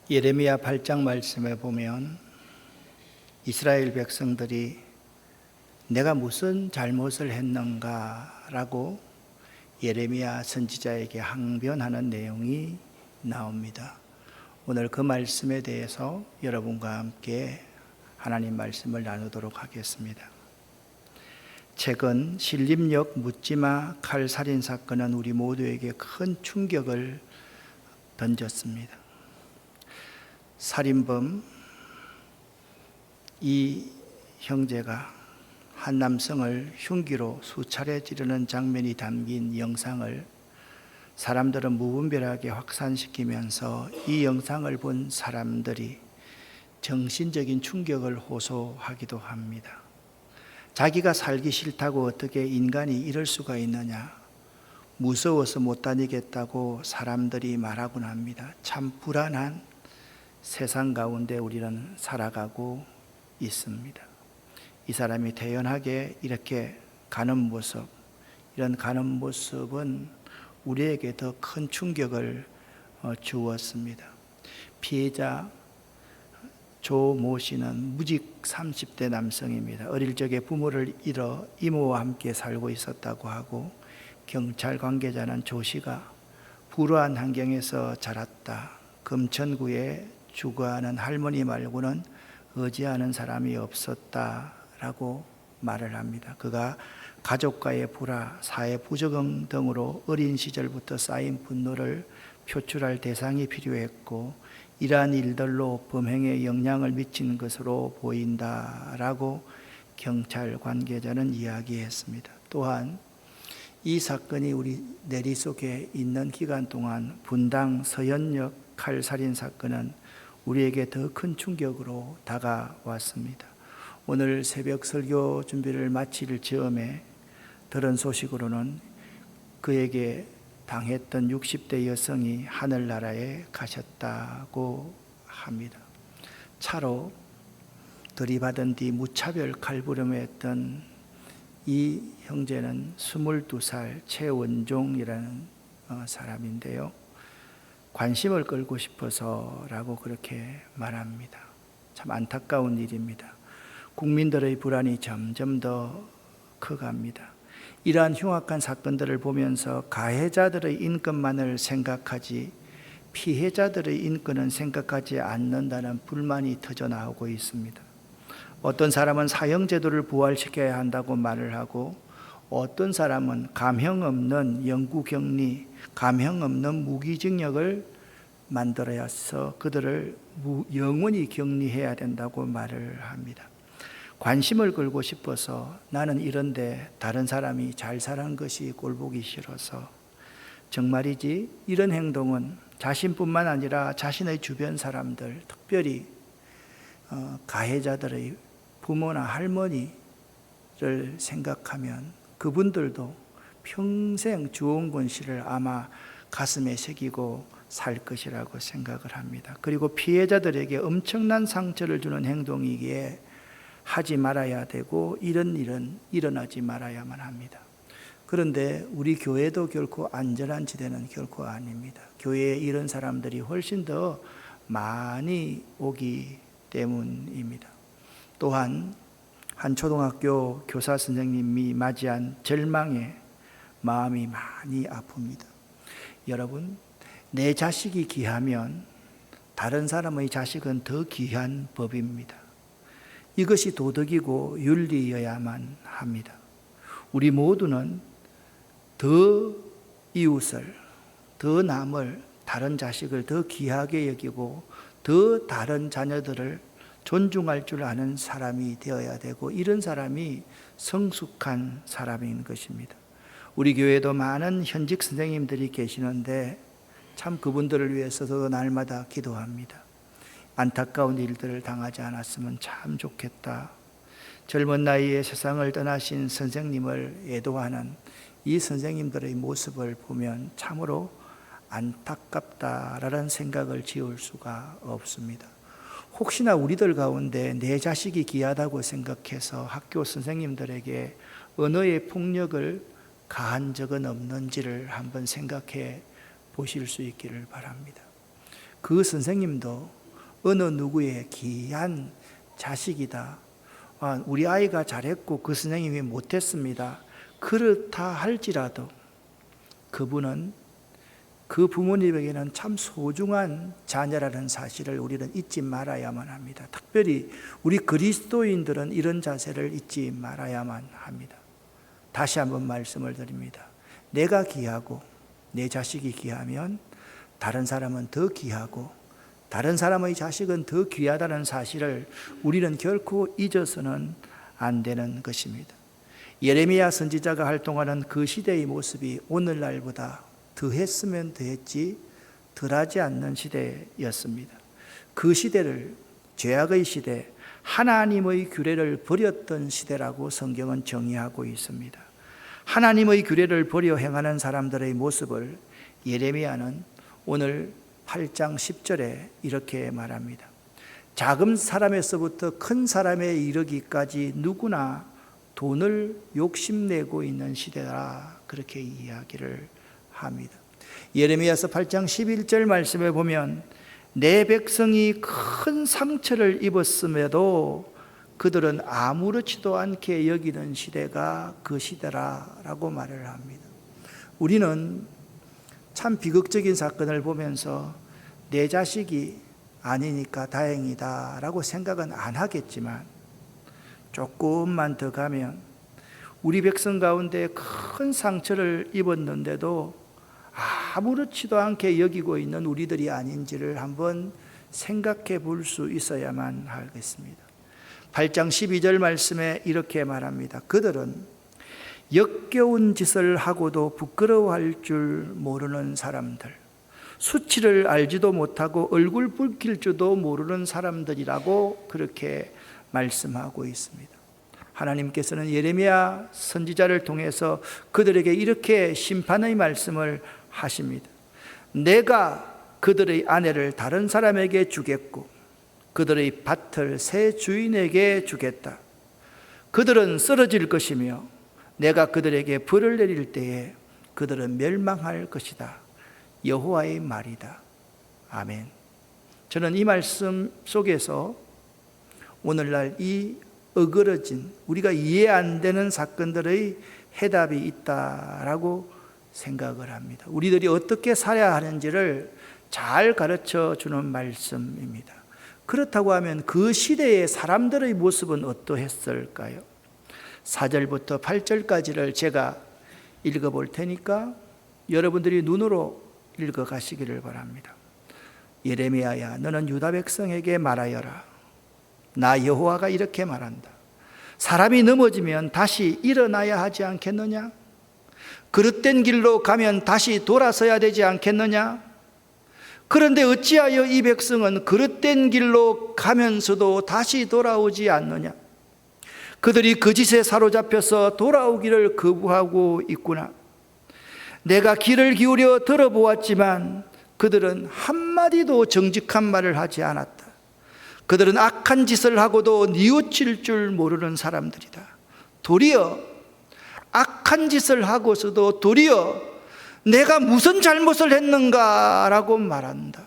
예레미야 8장 말씀에 보면 이스라엘 백성들이 내가 무슨 잘못을 했는가라고 예레미야 선지자에게 항변하는 내용이 나옵니다. 오늘 그 말씀에 대해서 여러분과 함께 하나님 말씀을 나누도록 하겠습니다. 최근 신림역 묻지마 칼 살인 사건은 우리 모두에게 큰 충격을 던졌습니다. 살인범 이 형제가 한 남성을 흉기로 수차례 찌르는 장면이 담긴 영상을 사람들은 무분별하게 확산시키면서 이 영상을 본 사람들이 정신적인 충격을 호소하기도 합니다. 자기가 살기 싫다고 어떻게 인간이 이럴 수가 있느냐, 무서워서 못 다니겠다고 사람들이 말하곤 합니다. 참 불안한 세상 가운데 우리는 살아가고 있습니다. 이 사람이 태연하게 이렇게 가는 모습, 이런 가는 모습은 우리에게 더 큰 충격을 주었습니다. 피해자 조모 씨는 무직 30대 남성입니다. 어릴 적에 부모를 잃어 이모와 함께 살고 있었다고 하고, 경찰 관계자는 조 씨가 불우한 환경에서 자랐다, 금천구에 주거하는 할머니 말고는 의지하는 사람이 없었다라고 말을 합니다. 그가 가족과의 불화, 사회 부적응 등으로 어린 시절부터 쌓인 분노를 표출할 대상이 필요했고, 이러한 일들로 범행에 영향을 미친 것으로 보인다라고 경찰 관계자는 이야기했습니다. 또한 이 사건이 우리 내리 속에 있는 기간 동안 분당 서현역 칼살인 사건은 우리에게 더 큰 충격으로 다가왔습니다. 오늘 새벽 설교 준비를 마칠 즈음에 들은 소식으로는 그에게 당했던 60대 여성이 하늘나라에 가셨다고 합니다. 차로 들이받은 뒤 무차별 칼부림했던 이 형제는 22살 최원종이라는 사람인데요. 관심을 끌고 싶어서라고 그렇게 말합니다. 참 안타까운 일입니다. 국민들의 불안이 점점 더 커갑니다. 이러한 흉악한 사건들을 보면서 가해자들의 인권만을 생각하지 피해자들의 인권은 생각하지 않는다는 불만이 터져나오고 있습니다. 어떤 사람은 사형제도를 부활시켜야 한다고 말을 하고, 어떤 사람은 감형 없는 영구격리, 감형 없는 무기징역을 만들어야 해서 그들을 영원히 격리해야 된다고 말을 합니다. 관심을 끌고 싶어서, 나는 이런데 다른 사람이 잘 사는 것이 꼴보기 싫어서, 정말이지 이런 행동은 자신뿐만 아니라 자신의 주변 사람들, 특별히 가해자들의 부모나 할머니를 생각하면 그분들도 평생 주홍근 씨를 아마 가슴에 새기고 살 것이라고 생각을 합니다. 그리고 피해자들에게 엄청난 상처를 주는 행동이기에 하지 말아야 되고, 이런 일은 일어나지 말아야만 합니다. 그런데 우리 교회도 결코 안전한 지대는 결코 아닙니다. 교회에 이런 사람들이 훨씬 더 많이 오기 때문입니다. 또한 한 초등학교 교사 선생님이 맞이한 절망에 마음이 많이 아픕니다. 여러분, 내 자식이 귀하면 다른 사람의 자식은 더 귀한 법입니다. 이것이 도덕이고 윤리여야만 합니다. 우리 모두는 더 이웃을, 더 남을, 다른 자식을 더 귀하게 여기고 더 다른 자녀들을 존중할 줄 아는 사람이 되어야 되고, 이런 사람이 성숙한 사람인 것입니다. 우리 교회도 많은 현직 선생님들이 계시는데 참 그분들을 위해서도 날마다 기도합니다. 안타까운 일들을 당하지 않았으면 참 좋겠다. 젊은 나이에 세상을 떠나신 선생님을 애도하는 이 선생님들의 모습을 보면 참으로 안타깝다라는 생각을 지울 수가 없습니다. 혹시나 우리들 가운데 내 자식이 귀하다고 생각해서 학교 선생님들에게 언어의 폭력을 가한 적은 없는지를 한번 생각해 보실 수 있기를 바랍니다. 그 선생님도 어느 누구의 귀한 자식이다. 우리 아이가 잘했고 그 선생님이 못했습니다. 그렇다 할지라도 그분은 그 부모님에게는 참 소중한 자녀라는 사실을 우리는 잊지 말아야만 합니다. 특별히 우리 그리스도인들은 이런 자세를 잊지 말아야만 합니다. 다시 한번 말씀을 드립니다. 내가 귀하고 내 자식이 귀하면 다른 사람은 더 귀하고 다른 사람의 자식은 더 귀하다는 사실을 우리는 결코 잊어서는 안 되는 것입니다. 예레미야 선지자가 활동하는 그 시대의 모습이 오늘날보다 더했으면 더했지 덜하지 않는 시대였습니다. 그 시대를 죄악의 시대, 하나님의 규례를 버렸던 시대라고 성경은 정의하고 있습니다. 하나님의 규례를 버려 행하는 사람들의 모습을 예레미야는 오늘 8장 10절에 이렇게 말합니다. 작은 사람에서부터 큰 사람에 이르기까지 누구나 돈을 욕심내고 있는 시대라, 그렇게 이야기를 합니다. 예레미야서 8장 11절 말씀에 보면 내 백성이 큰 상처를 입었음에도 그들은 아무렇지도 않게 여기는 시대가 그 시대라라고 말을 합니다. 우리는 참 비극적인 사건을 보면서 내 자식이 아니니까 다행이다라고 생각은 안 하겠지만 조금만 더 가면 우리 백성 가운데 큰 상처를 입었는데도 아무렇지도 않게 여기고 있는 우리들이 아닌지를 한번 생각해 볼 수 있어야만 하겠습니다. 8장 12절 말씀에 이렇게 말합니다. 그들은 역겨운 짓을 하고도 부끄러워할 줄 모르는 사람들, 수치를 알지도 못하고 얼굴 붉힐 줄도 모르는 사람들이라고 그렇게 말씀하고 있습니다. 하나님께서는 예레미야 선지자를 통해서 그들에게 이렇게 심판의 말씀을 하십니다. 내가 그들의 아내를 다른 사람에게 주겠고 그들의 밭을 새 주인에게 주겠다. 그들은 쓰러질 것이며 내가 그들에게 벌을 내릴 때에 그들은 멸망할 것이다. 여호와의 말이다. 아멘. 저는 이 말씀 속에서 오늘날 이 어그러진 우리가 이해 안 되는 사건들의 해답이 있다라고 생각을 합니다. 우리들이 어떻게 살아야 하는지를 잘 가르쳐 주는 말씀입니다. 그렇다고 하면 그 시대의 사람들의 모습은 어떠했을까요? 4절부터 8절까지를 제가 읽어볼 테니까 여러분들이 눈으로 읽어가시기를 바랍니다. 예레미야야, 너는 유다 백성에게 말하여라. 나 여호와가 이렇게 말한다. 사람이 넘어지면 다시 일어나야 하지 않겠느냐? 그릇된 길로 가면 다시 돌아서야 되지 않겠느냐? 그런데 어찌하여 이 백성은 그릇된 길로 가면서도 다시 돌아오지 않느냐? 그들이 거짓에 사로잡혀서 돌아오기를 거부하고 있구나. 내가 귀를 기울여 들어보았지만 그들은 한마디도 정직한 말을 하지 않았다. 그들은 악한 짓을 하고도 뉘우칠 줄 모르는 사람들이다. 도리어 악한 짓을 하고서도 도리어 내가 무슨 잘못을 했는가라고 말한다.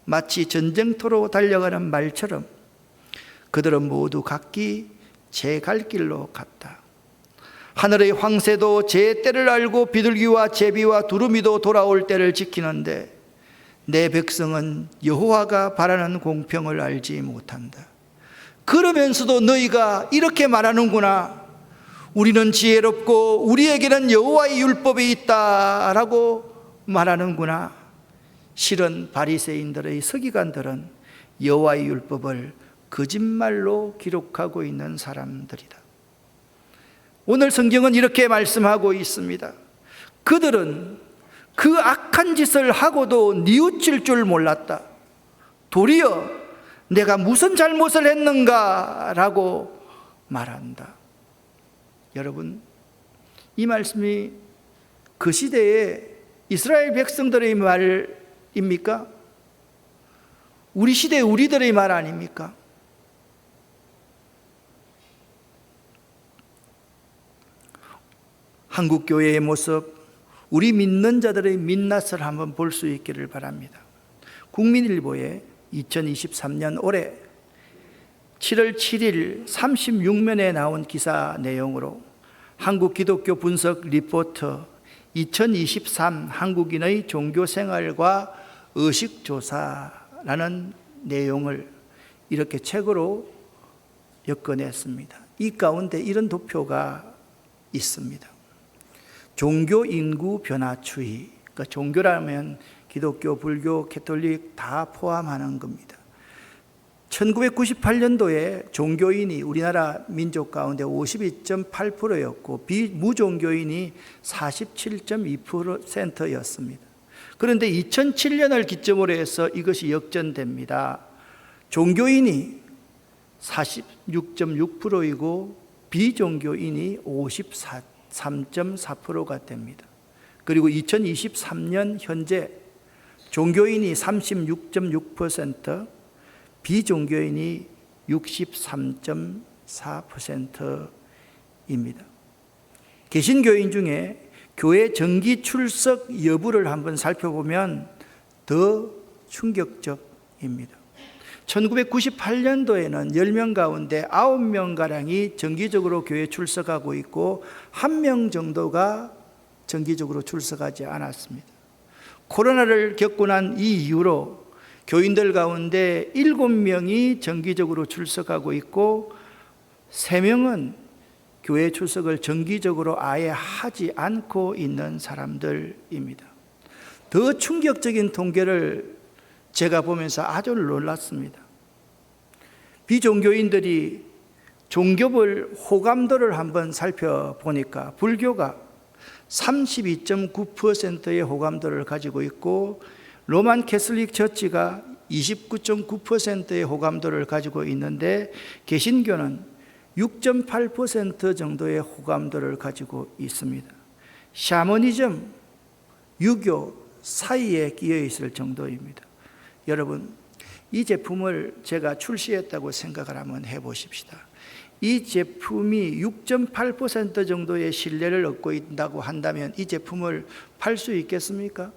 마치 전쟁터로 달려가는 말처럼 그들은 모두 각기 제 갈 길로 갔다. 하늘의 황새도 제 때를 알고 비둘기와 제비와 두루미도 돌아올 때를 지키는데 내 백성은 여호와가 바라는 공평을 알지 못한다. 그러면서도 너희가 이렇게 말하는구나. 우리는 지혜롭고 우리에게는 여호와의 율법이 있다라고 말하는구나. 실은 바리새인들의 서기관들은 여호와의 율법을 거짓말로 기록하고 있는 사람들이다. 오늘 성경은 이렇게 말씀하고 있습니다. 그들은 그 악한 짓을 하고도 뉘우칠 줄 몰랐다. 도리어 내가 무슨 잘못을 했는가라고 말한다. 여러분, 이 말씀이 그 시대의 이스라엘 백성들의 말입니까? 우리 시대 우리들의 말 아닙니까? 한국 교회의 모습, 우리 믿는 자들의 민낯을 한번 볼 수 있기를 바랍니다. 국민일보에 2023년 올해 7월 7일 36면에 나온 기사 내용으로 한국 기독교 분석 리포터 2023 한국인의 종교생활과 의식조사라는 내용을 이렇게 책으로 엮어냈습니다. 이 가운데 이런 도표가 있습니다. 종교 인구 변화 추이. 그러니까 종교라면 기독교, 불교, 캐톨릭 다 포함하는 겁니다. 1998년도에 종교인이 우리나라 민족 가운데 52.8%였고 비무종교인이 47.2%였습니다. 그런데 2007년을 기점으로 해서 이것이 역전됩니다. 종교인이 46.6%이고 비종교인이 53.4%가 됩니다. 그리고 2023년 현재 종교인이 36.6%, 비종교인이 63.4%입니다. 개신교인 중에 교회 정기 출석 여부를 한번 살펴보면 더 충격적입니다. 1998년도에는 10명 가운데 9명가량이 정기적으로 교회 출석하고 있고 1명 정도가 정기적으로 출석하지 않았습니다. 코로나를 겪고 난 이 이후로 교인들 가운데 7명이 정기적으로 출석하고 있고 3명은 교회 출석을 정기적으로 아예 하지 않고 있는 사람들입니다. 더 충격적인 통계를 제가 보면서 아주 놀랐습니다. 비종교인들이 종교별 호감도를 한번 살펴보니까 불교가 32.9%의 호감도를 가지고 있고 로만 캐슬릭 처치가 29.9%의 호감도를 가지고 있는데 개신교는 6.8% 정도의 호감도를 가지고 있습니다. 샤머니즘, 유교 사이에 끼어 있을 정도입니다. 여러분, 이 제품을 제가 출시했다고 생각을 한번 해보십시다. 이 제품이 6.8% 정도의 신뢰를 얻고 있다고 한다면 이 제품을 팔 수 있겠습니까?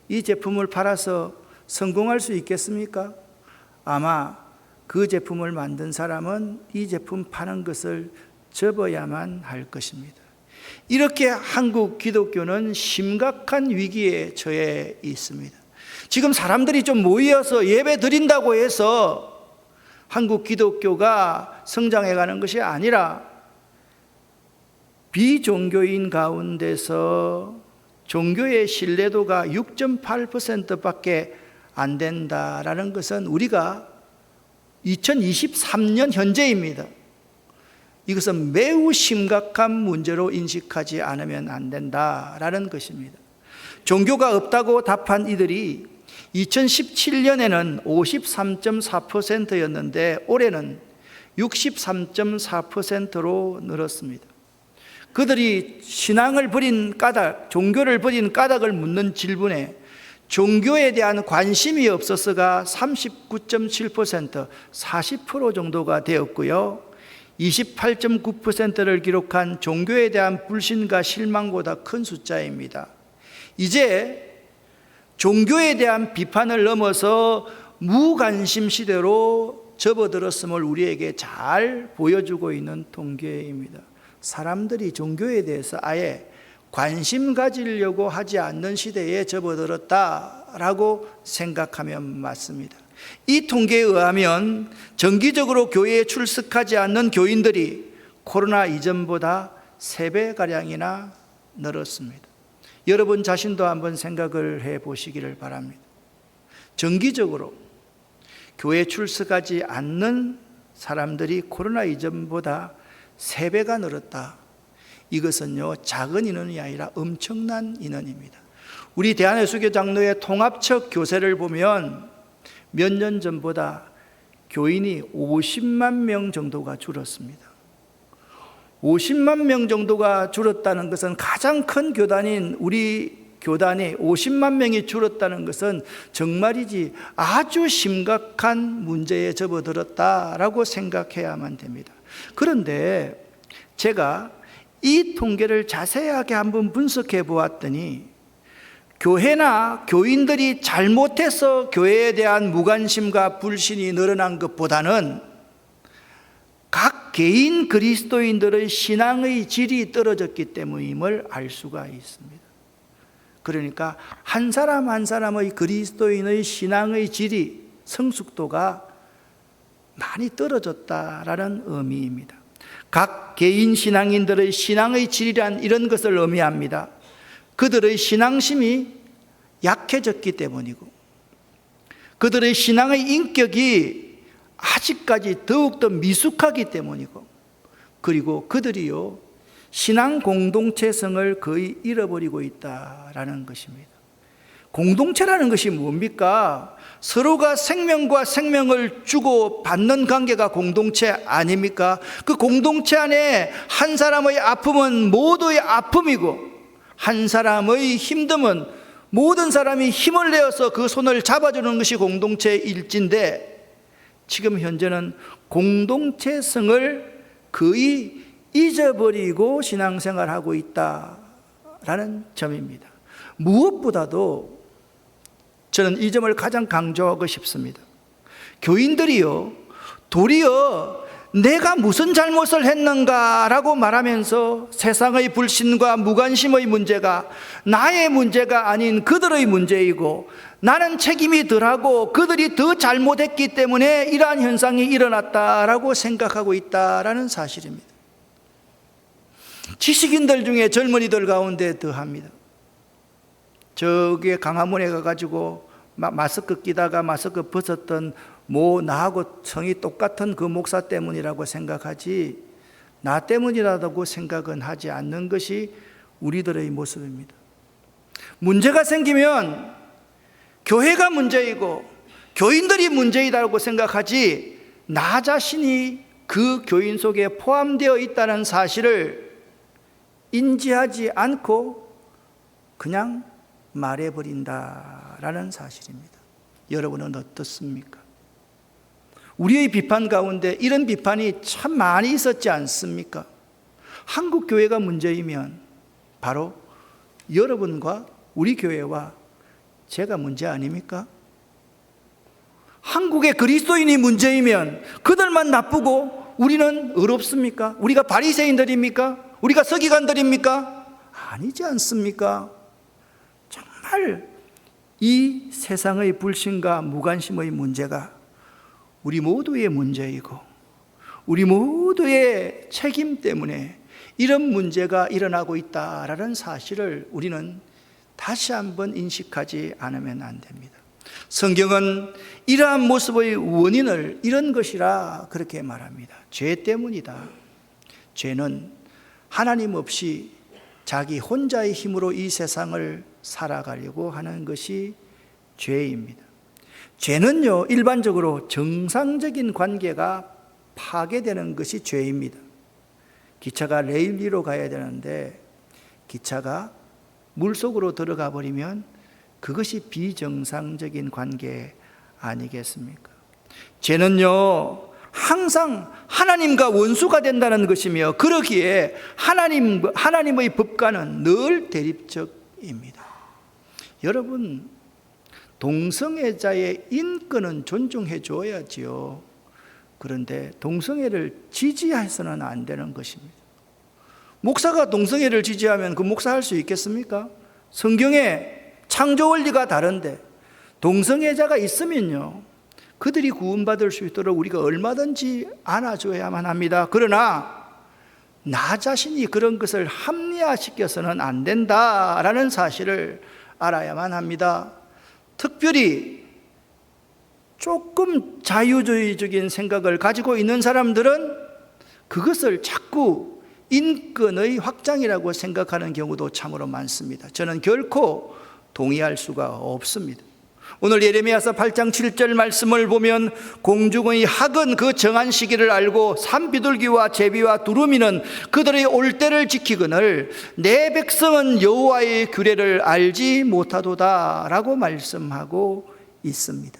이 제품을 팔아서 성공할 수 있겠습니까? 아마 그 제품을 만든 사람은 이 제품 파는 것을 접어야만 할 것입니다. 이렇게 한국 기독교는 심각한 위기에 처해 있습니다. 지금 사람들이 좀 모여서 예배 드린다고 해서 한국 기독교가 성장해 가는 것이 아니라 비종교인 가운데서 종교의 신뢰도가 6.8%밖에 안 된다라는 것은 우리가 2023년 현재입니다. 이것은 매우 심각한 문제로 인식하지 않으면 안 된다라는 것입니다. 종교가 없다고 답한 이들이 2017년에는 53.4%였는데 올해는 63.4%로 늘었습니다. 그들이 신앙을 버린 까닭, 종교를 버린 까닭을 묻는 질문에 종교에 대한 관심이 없어서가 39.7%, 40% 정도가 되었고요. 28.9%를 기록한 종교에 대한 불신과 실망보다 큰 숫자입니다. 이제 종교에 대한 비판을 넘어서 무관심 시대로 접어들었음을 우리에게 잘 보여주고 있는 통계입니다. 사람들이 종교에 대해서 아예 관심 가지려고 하지 않는 시대에 접어들었다라고 생각하면 맞습니다. 이 통계에 의하면 정기적으로 교회에 출석하지 않는 교인들이 코로나 이전보다 3배가량이나 늘었습니다. 여러분 자신도 한번 생각을 해 보시기를 바랍니다. 정기적으로 교회에 출석하지 않는 사람들이 코로나 이전보다 3배가 늘었다. 이것은요, 작은 인원이 아니라 엄청난 인원입니다. 우리 대한예수교 장로회 통합처 교세를 보면 몇 년 전보다 교인이 50만 명 정도가 줄었습니다. 50만 명 정도가 줄었다는 것은 가장 큰 교단인 우리 교단이 50만 명이 줄었다는 것은 정말이지 아주 심각한 문제에 접어들었다라고 생각해야만 됩니다. 그런데 제가 이 통계를 자세하게 한번 분석해 보았더니 교회나 교인들이 잘못해서 교회에 대한 무관심과 불신이 늘어난 것보다는 각 개인 그리스도인들의 신앙의 질이 떨어졌기 때문임을 알 수가 있습니다. 그러니까 한 사람 한 사람의 그리스도인의 신앙의 질이, 성숙도가 많이 떨어졌다라는 의미입니다. 각 개인 신앙인들의 신앙의 질이란 이런 것을 의미합니다. 그들의 신앙심이 약해졌기 때문이고, 그들의 신앙의 인격이 아직까지 더욱더 미숙하기 때문이고, 그리고 그들이요 신앙 공동체성을 거의 잃어버리고 있다라는 것입니다. 공동체라는 것이 뭡니까? 서로가 생명과 생명을 주고 받는 관계가 공동체 아닙니까? 그 공동체 안에 한 사람의 아픔은 모두의 아픔이고, 한 사람의 힘듦은 모든 사람이 힘을 내어서 그 손을 잡아주는 것이 공동체의 일진데, 지금 현재는 공동체성을 거의 잊어버리고 신앙생활하고 있다라는 점입니다. 무엇보다도 저는 이 점을 가장 강조하고 싶습니다. 교인들이요 도리어 내가 무슨 잘못을 했는가라고 말하면서 세상의 불신과 무관심의 문제가 나의 문제가 아닌 그들의 문제이고, 나는 책임이 덜하고 그들이 더 잘못했기 때문에 이러한 현상이 일어났다라고 생각하고 있다라는 사실입니다. 지식인들 중에 젊은이들 가운데 더합니다. 저기에 강화문에 가가지고 마스크 끼다가 마스크 벗었던 나하고 성이 똑같은 그 목사 때문이라고 생각하지, 나 때문이라고 생각은 하지 않는 것이 우리들의 모습입니다. 문제가 생기면 교회가 문제이고 교인들이 문제이다고 생각하지, 나 자신이 그 교인 속에 포함되어 있다는 사실을 인지하지 않고 그냥 말해버린다라는 사실입니다. 여러분은 어떻습니까? 우리의 비판 가운데 이런 비판이 참 많이 있었지 않습니까? 한국 교회가 문제이면 바로 여러분과 우리 교회와 제가 문제 아닙니까? 한국의 그리스도인이 문제이면 그들만 나쁘고 우리는 의롭습니까? 우리가 바리새인들입니까? 우리가 서기관들입니까? 아니지 않습니까? 정말 이 세상의 불신과 무관심의 문제가 우리 모두의 문제이고, 우리 모두의 책임 때문에 이런 문제가 일어나고 있다라는 사실을 우리는 다시 한번 인식하지 않으면 안 됩니다. 성경은 이러한 모습의 원인을 이런 것이라 그렇게 말합니다. 죄 때문이다. 죄는 하나님 없이 자기 혼자의 힘으로 이 세상을 살아가려고 하는 것이 죄입니다. 죄는요, 일반적으로 정상적인 관계가 파괴되는 것이 죄입니다. 기차가 레일 위로 가야 되는데 기차가 물속으로 들어가 버리면 그것이 비정상적인 관계 아니겠습니까? 죄는요, 항상 하나님과 원수가 된다는 것이며, 그러기에 하나님의 법과는 늘 대립적입니다. 여러분, 동성애자의 인권은 존중해 줘야지요. 그런데 동성애를 지지해서는 안 되는 것입니다. 목사가 동성애를 지지하면 그 목사 할 수 있겠습니까? 성경에 창조 원리가 다른데 동성애자가 있으면요, 그들이 구원받을 수 있도록 우리가 얼마든지 안아줘야만 합니다. 그러나 나 자신이 그런 것을 합리화시켜서는 안 된다라는 사실을 알아야만 합니다. 특별히 조금 자유주의적인 생각을 가지고 있는 사람들은 그것을 자꾸 인권의 확장이라고 생각하는 경우도 참으로 많습니다. 저는 결코 동의할 수가 없습니다. 오늘 예레미야서 8장 7절 말씀을 보면, 공중의 학은 그 정한 시기를 알고 산비둘기와 제비와 두루미는 그들의 올 때를 지키거늘 내 백성은 여호와의 규례를 알지 못하도다 라고 말씀하고 있습니다.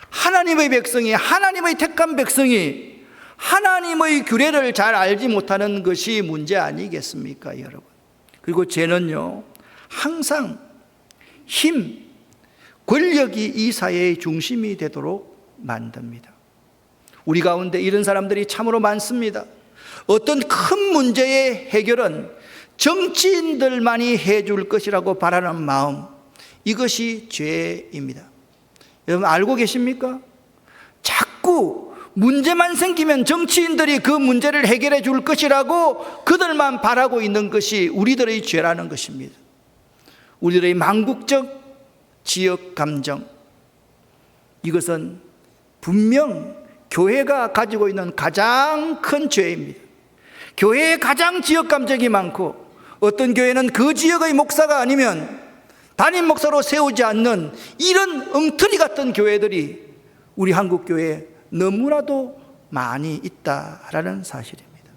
하나님의 백성이, 하나님의 택한 백성이 하나님의 규례를 잘 알지 못하는 것이 문제 아니겠습니까, 여러분? 그리고 죄는요, 항상 힘, 권력이 이 사회의 중심이 되도록 만듭니다. 우리 가운데 이런 사람들이 참으로 많습니다. 어떤 큰 문제의 해결은 정치인들만이 해줄 것이라고 바라는 마음, 이것이 죄입니다. 여러분 알고 계십니까? 자꾸 문제만 생기면 정치인들이 그 문제를 해결해 줄 것이라고 그들만 바라고 있는 것이 우리들의 죄라는 것입니다. 우리들의 망국적 지역 감정, 이것은 분명 교회가 가지고 있는 가장 큰 죄입니다. 교회에 가장 지역 감정이 많고, 어떤 교회는 그 지역의 목사가 아니면 담임 목사로 세우지 않는 이런 엉터리 같은 교회들이 우리 한국 교회에 너무나도 많이 있다라는 사실입니다.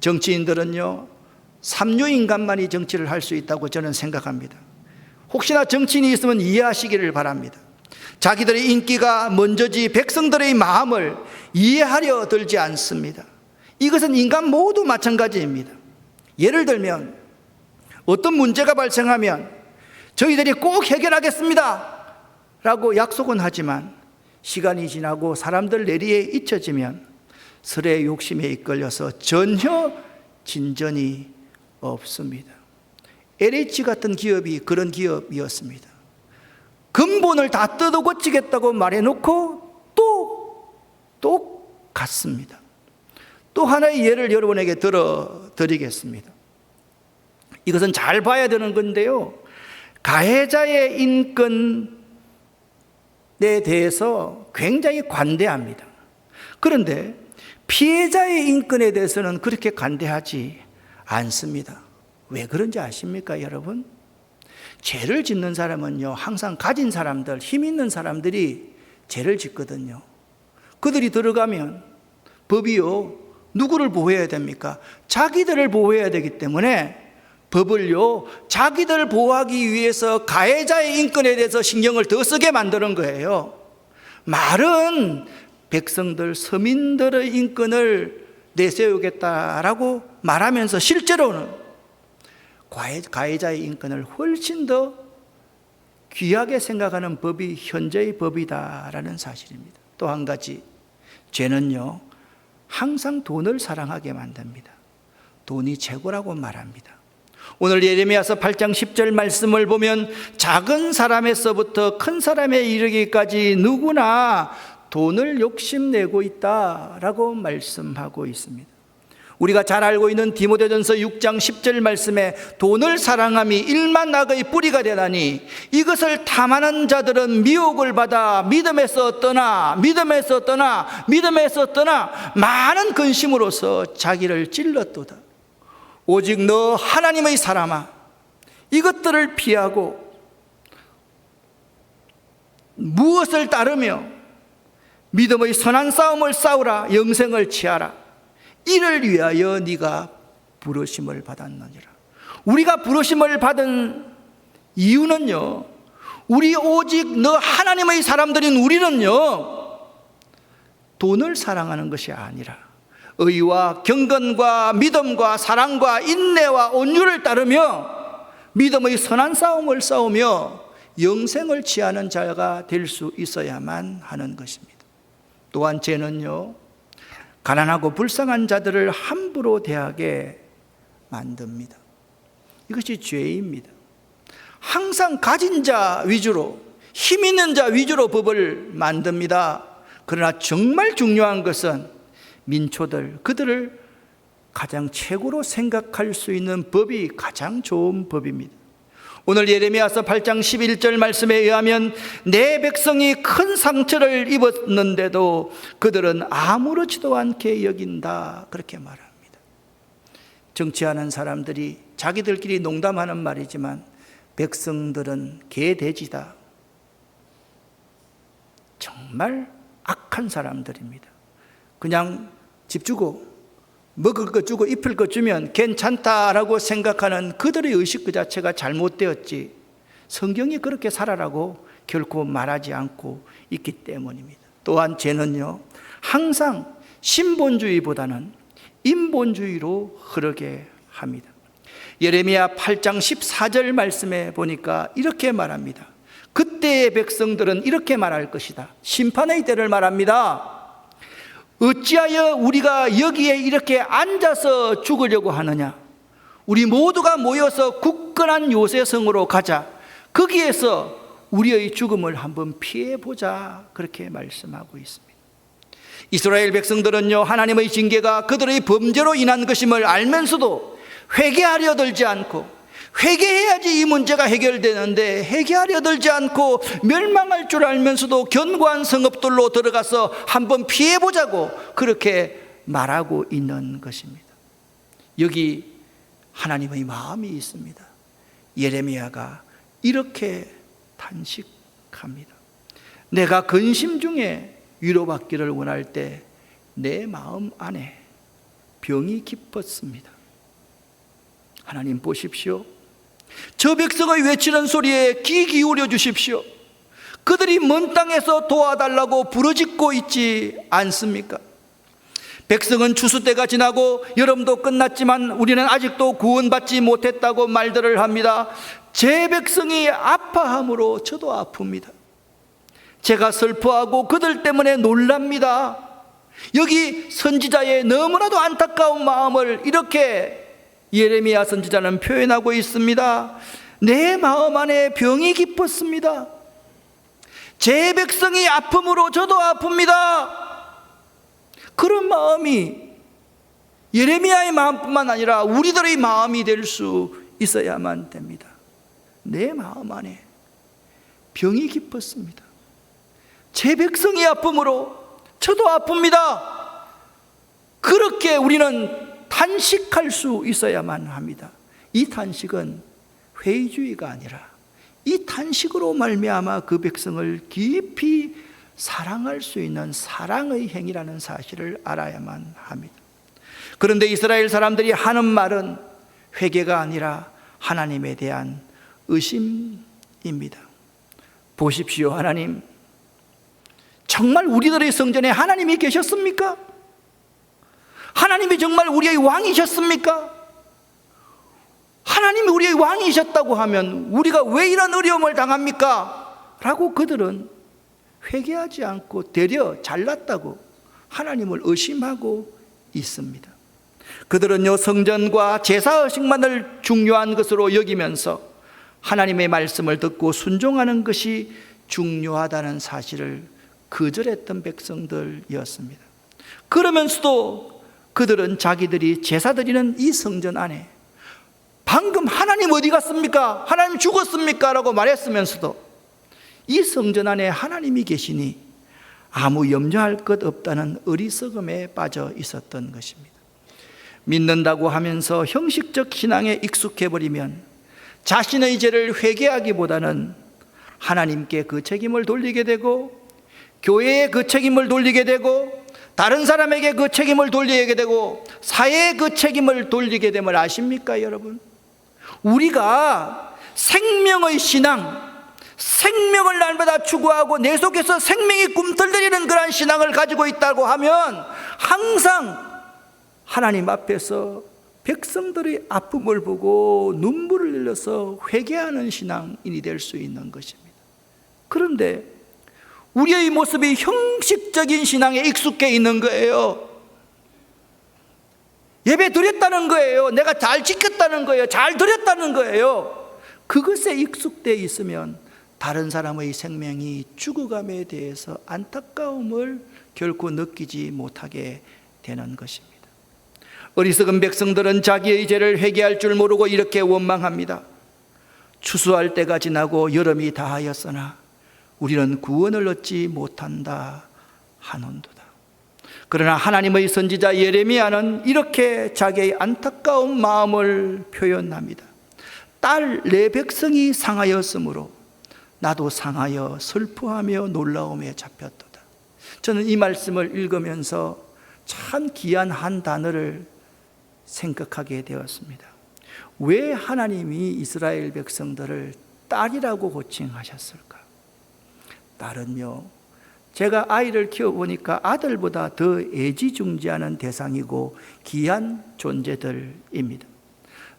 정치인들은요, 삼류인간만이 정치를 할 수 있다고 저는 생각합니다. 혹시나 정치인이 있으면 이해하시기를 바랍니다. 자기들의 인기가 먼저지 백성들의 마음을 이해하려 들지 않습니다. 이것은 인간 모두 마찬가지입니다. 예를 들면 어떤 문제가 발생하면 저희들이 꼭 해결하겠습니다 라고 약속은 하지만 시간이 지나고 사람들 내리에 잊혀지면 설의 욕심에 이끌려서 전혀 진전이 없습니다. LH 같은 기업이 그런 기업이었습니다. 근본을 다 뜯어고치겠다고 말해놓고 또 갔습니다. 또 하나의 예를 여러분에게 들어드리겠습니다. 이것은 잘 봐야 되는 건데요, 가해자의 인권에 대해서 굉장히 관대합니다. 그런데 피해자의 인권에 대해서는 그렇게 관대하지 않습니다. 왜 그런지 아십니까, 여러분? 죄를 짓는 사람은요, 항상 가진 사람들, 힘 있는 사람들이 죄를 짓거든요. 그들이 들어가면 법이요, 누구를 보호해야 됩니까? 자기들을 보호해야 되기 때문에 법을요, 자기들 보호하기 위해서 가해자의 인권에 대해서 신경을 더 쓰게 만드는 거예요. 말은 백성들, 서민들의 인권을 내세우겠다라고 말하면서 실제로는 가해자의 인권을 훨씬 더 귀하게 생각하는 법이 현재의 법이다라는 사실입니다. 또 한 가지, 죄는요, 항상 돈을 사랑하게 만듭니다. 돈이 최고라고 말합니다. 오늘 예레미야서 8장 10절 말씀을 보면 작은 사람에서부터 큰 사람에 이르기까지 누구나 돈을 욕심내고 있다라고 말씀하고 있습니다. 우리가 잘 알고 있는 디모데전서 6장 10절 말씀에 돈을 사랑함이 일만 악의 뿌리가 되나니 이것을 탐하는 자들은 미혹을 받아 믿음에서 떠나 많은 근심으로서 자기를 찔렀도다. 오직 너 하나님의 사람아, 이것들을 피하고 무엇을 따르며 믿음의 선한 싸움을 싸우라. 영생을 취하라. 이를 위하여 네가 부르심을 받았느니라. 우리가 부르심을 받은 이유는요, 우리 오직 너 하나님의 사람들인 우리는요, 돈을 사랑하는 것이 아니라 의와 경건과 믿음과 사랑과 인내와 온유를 따르며 믿음의 선한 싸움을 싸우며 영생을 취하는 자가 될 수 있어야만 하는 것입니다. 또한 죄는요, 가난하고 불쌍한 자들을 함부로 대하게 만듭니다. 이것이 죄입니다. 항상 가진 자 위주로, 힘 있는 자 위주로 법을 만듭니다. 그러나 정말 중요한 것은 민초들, 그들을 가장 최고로 생각할 수 있는 법이 가장 좋은 법입니다. 오늘 예레미야서 8장 11절 말씀에 의하면 내 백성이 큰 상처를 입었는데도 그들은 아무렇지도 않게 여긴다, 그렇게 말합니다. 정치하는 사람들이 자기들끼리 농담하는 말이지만 백성들은 개돼지다, 정말 악한 사람들입니다. 그냥 집 주고 먹을 거 주고 입힐 거 주면 괜찮다라고 생각하는 그들의 의식 그 자체가 잘못되었지, 성경이 그렇게 살아라고 결코 말하지 않고 있기 때문입니다. 또한 죄는요, 항상 신본주의보다는 인본주의로 흐르게 합니다. 예레미야 8장 14절 말씀에 보니까 이렇게 말합니다. 그때의 백성들은 이렇게 말할 것이다. 심판의 때를 말합니다. 어찌하여 우리가 여기에 이렇게 앉아서 죽으려고 하느냐? 우리 모두가 모여서 굳건한 요새성으로 가자. 거기에서 우리의 죽음을 한번 피해보자. 그렇게 말씀하고 있습니다. 이스라엘 백성들은요, 하나님의 징계가 그들의 범죄로 인한 것임을 알면서도 회개하려 들지 않고, 회개해야지 이 문제가 해결되는데 회개하려 들지 않고 멸망할 줄 알면서도 견고한 성읍들로 들어가서 한번 피해보자고 그렇게 말하고 있는 것입니다. 여기 하나님의 마음이 있습니다. 예레미야가 이렇게 탄식합니다. 내가 근심 중에 위로받기를 원할 때 내 마음 안에 병이 깊었습니다. 하나님 보십시오. 저 백성의 외치는 소리에 귀 기울여 주십시오. 그들이 먼 땅에서 도와달라고 부르짖고 있지 않습니까? 백성은 추수 때가 지나고 여름도 끝났지만 우리는 아직도 구원받지 못했다고 말들을 합니다. 제 백성이 아파함으로 저도 아픕니다. 제가 슬퍼하고 그들 때문에 놀랍니다. 여기 선지자의 너무나도 안타까운 마음을 이렇게 예레미야 선지자는 표현하고 있습니다. 내 마음 안에 병이 깊었습니다. 제 백성이 아픔으로 저도 아픕니다. 그런 마음이 예레미야의 마음뿐만 아니라 우리들의 마음이 될 수 있어야만 됩니다. 내 마음 안에 병이 깊었습니다. 제 백성이 아픔으로 저도 아픕니다. 그렇게 우리는 탄식할 수 있어야만 합니다. 이 탄식은 회의주의가 아니라 이 탄식으로 말미암아 그 백성을 깊이 사랑할 수 있는 사랑의 행위라는 사실을 알아야만 합니다. 그런데 이스라엘 사람들이 하는 말은 회개가 아니라 하나님에 대한 의심입니다. 보십시오. 하나님, 정말 우리들의 성전에 하나님이 계셨습니까? 하나님이 정말 우리의 왕이셨습니까? 하나님이 우리의 왕이셨다고 하면 우리가 왜 이런 어려움을 당합니까? 라고 그들은 회개하지 않고 되려 잘났다고 하나님을 의심하고 있습니다. 그들은요, 성전과 제사의식만을 중요한 것으로 여기면서 하나님의 말씀을 듣고 순종하는 것이 중요하다는 사실을 거절했던 백성들이었습니다. 그러면서도 그들은 자기들이 제사 드리는 이 성전 안에 방금 하나님 어디 갔습니까? 하나님 죽었습니까? 라고 말했으면서도 이 성전 안에 하나님이 계시니 아무 염려할 것 없다는 어리석음에 빠져 있었던 것입니다. 믿는다고 하면서 형식적 신앙에 익숙해버리면 자신의 죄를 회개하기보다는 하나님께 그 책임을 돌리게 되고, 교회에 그 책임을 돌리게 되고, 다른 사람에게 그 책임을 돌리게 되고, 사회에 그 책임을 돌리게 됨을 아십니까, 여러분? 우리가 생명의 신앙, 생명을 날마다 추구하고 내 속에서 생명이 꿈틀거리는 그런 신앙을 가지고 있다고 하면 항상 하나님 앞에서 백성들의 아픔을 보고 눈물을 흘려서 회개하는 신앙인이 될 수 있는 것입니다. 그런데 우리의 모습이 형식적인 신앙에 익숙해 있는 거예요. 예배 드렸다는 거예요. 내가 잘 지켰다는 거예요. 잘 드렸다는 거예요. 그것에 익숙되어 있으면 다른 사람의 생명이 죽어감에 대해서 안타까움을 결코 느끼지 못하게 되는 것입니다. 어리석은 백성들은 자기의 죄를 회개할 줄 모르고 이렇게 원망합니다. 추수할 때가 지나고 여름이 다하였으나 우리는 구원을 얻지 못한다 하는도다. 그러나 하나님의 선지자 예레미야는 이렇게 자기의 안타까운 마음을 표현합니다. 딸 내 백성이 상하였으므로 나도 상하여 슬퍼하며 놀라움에 잡혔도다. 저는 이 말씀을 읽으면서 참 귀한 한 단어를 생각하게 되었습니다. 왜 하나님이 이스라엘 백성들을 딸이라고 호칭하셨을까? 딸은요, 제가 아이를 키워보니까 아들보다 더 애지중지하는 대상이고 귀한 존재들입니다.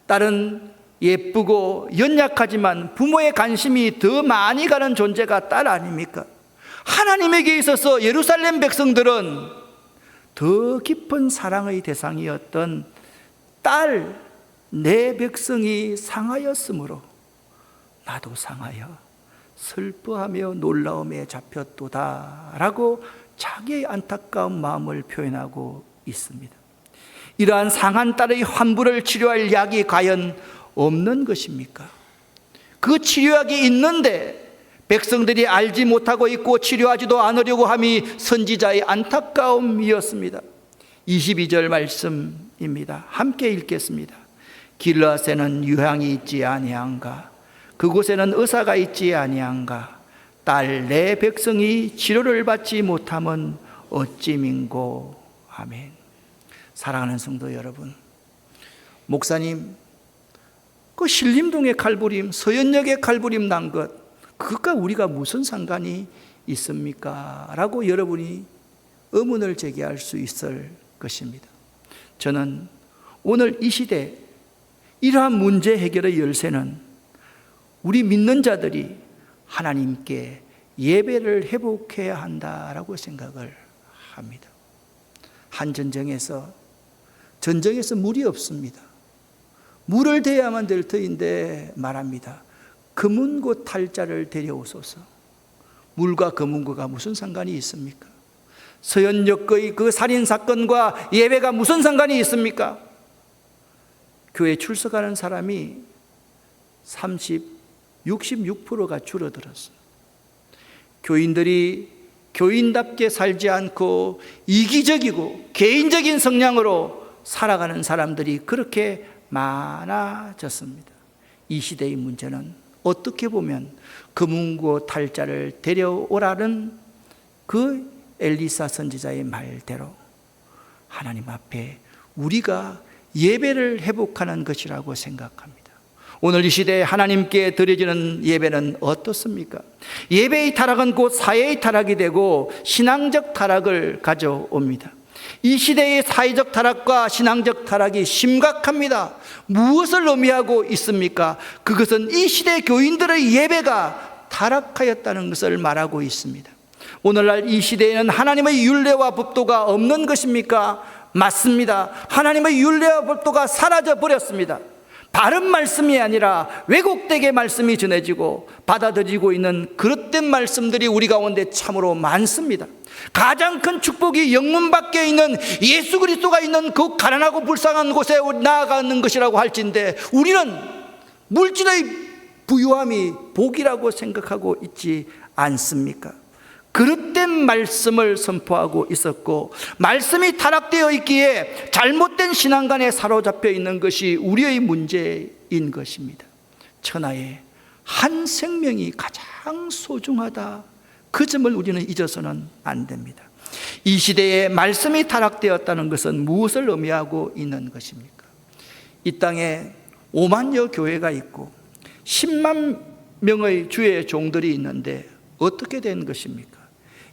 딸은 예쁘고 연약하지만 부모의 관심이 더 많이 가는 존재가 딸 아닙니까? 하나님에게 있어서 예루살렘 백성들은 더 깊은 사랑의 대상이었던 딸, 내 백성이 상하였으므로 나도 상하여 슬퍼하며 놀라움에 잡혔도다 라고 자기의 안타까운 마음을 표현하고 있습니다. 이러한 상한 딸의 환부를 치료할 약이 과연 없는 것입니까? 그 치료약이 있는데 백성들이 알지 못하고 있고 치료하지도 않으려고 함이 선지자의 안타까움이었습니다. 22절 말씀입니다. 함께 읽겠습니다. 길르앗에는 유향이 있지 아니한가? 그곳에는 의사가 있지 아니한가? 딸 내 백성이 치료를 받지 못함은 어찌민고. 아멘. 사랑하는 성도 여러분, 목사님, 그 신림동의 칼부림, 서현역의 칼부림 난 것, 그것과 우리가 무슨 상관이 있습니까? 라고 여러분이 의문을 제기할 수 있을 것입니다. 저는 오늘 이 시대 이러한 문제 해결의 열쇠는 우리 믿는 자들이 하나님께 예배를 회복해야 한다라고 생각을 합니다. 한 전쟁에서 물이 없습니다. 물을 대야만 될 터인데 말합니다. 금은고 탈자를 데려오소서. 물과 금은고가 무슨 상관이 있습니까? 서현역의 그 살인사건과 예배가 무슨 상관이 있습니까? 교회 출석하는 사람이 66%가 줄어들었어요. 교인들이 교인답게 살지 않고 이기적이고 개인적인 성향으로 살아가는 사람들이 그렇게 많아졌습니다. 이 시대의 문제는 어떻게 보면 금은고 탈자를 데려오라는 그 엘리사 선지자의 말대로 하나님 앞에 우리가 예배를 회복하는 것이라고 생각합니다. 오늘 이 시대에 하나님께 드려지는 예배는 어떻습니까? 예배의 타락은 곧 사회의 타락이 되고 신앙적 타락을 가져옵니다. 이 시대의 사회적 타락과 신앙적 타락이 심각합니다. 무엇을 의미하고 있습니까? 그것은 이 시대 교인들의 예배가 타락하였다는 것을 말하고 있습니다. 오늘날 이 시대에는 하나님의 율례와 법도가 없는 것입니까? 맞습니다. 하나님의 율례와 법도가 사라져 버렸습니다. 바른 말씀이 아니라 왜곡되게 말씀이 전해지고 받아들이고 있는 그릇된 말씀들이 우리 가운데 참으로 많습니다. 가장 큰 축복이 영문 밖에 있는 예수 그리스도가 있는 그 가난하고 불쌍한 곳에 나아가는 것이라고 할진데 우리는 물질의 부유함이 복이라고 생각하고 있지 않습니까? 그릇된 말씀을 선포하고 있었고 말씀이 타락되어 있기에 잘못된 신앙관에 사로잡혀 있는 것이 우리의 문제인 것입니다. 천하에 한 생명이 가장 소중하다, 그 점을 우리는 잊어서는 안 됩니다. 이 시대에 말씀이 타락되었다는 것은 무엇을 의미하고 있는 것입니까? 이 땅에 5만여 교회가 있고 10만 명의 주의 종들이 있는데 어떻게 된 것입니까?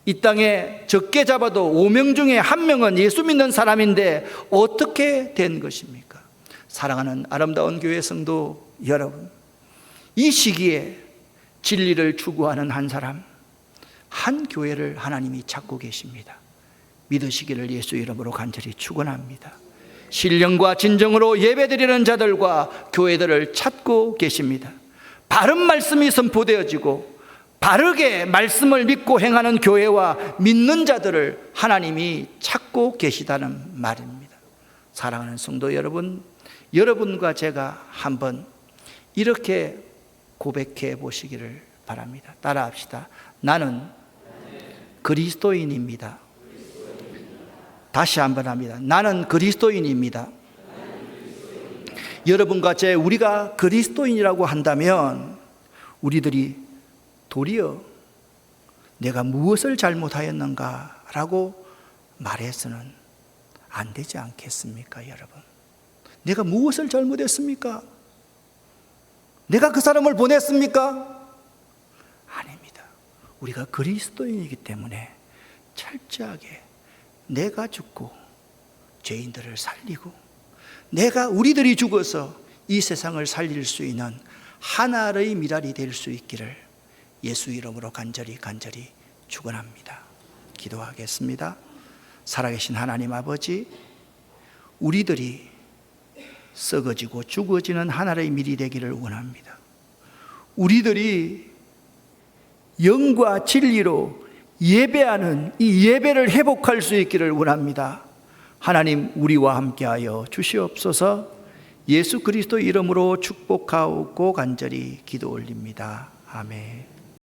이 땅에 적게 잡아도 5명 중에 1명은 예수 믿는 사람인데 어떻게 된 것입니까? 사랑하는 아름다운 교회 성도 여러분, 이 시기에 진리를 추구하는 한 사람, 한 교회를 하나님이 찾고 계십니다. 믿으시기를 예수 이름으로 간절히 축원합니다. 신령과 진정으로 예배드리는 자들과 교회들을 찾고 계십니다. 바른 말씀이 선포되어지고 바르게 말씀을 믿고 행하는 교회와 믿는 자들을 하나님이 찾고 계시다는 말입니다. 사랑하는 성도 여러분, 여러분과 제가 한번 이렇게 고백해 보시기를 바랍니다. 따라합시다. 나는 그리스도인입니다. 다시 한번 합니다. 나는 그리스도인입니다. 여러분과 우리가 그리스도인이라고 한다면 우리들이 도리어 내가 무엇을 잘못하였는가 라고 말해서는 안 되지 않겠습니까, 여러분? 내가 무엇을 잘못했습니까? 내가 그 사람을 보냈습니까? 아닙니다. 우리가 그리스도인이기 때문에 철저하게 내가 죽고 죄인들을 살리고 우리들이 죽어서 이 세상을 살릴 수 있는 하나의 미랄이 될 수 있기를 예수 이름으로 간절히 축원합니다. 기도하겠습니다. 살아계신 하나님 아버지, 우리들이 썩어지고 죽어지는 하나의 밀이 되기를 원합니다. 우리들이 영과 진리로 예배하는 이 예배를 회복할 수 있기를 원합니다. 하나님, 우리와 함께하여 주시옵소서. 예수 그리스도 이름으로 축복하옵고 간절히 기도 올립니다. 아멘.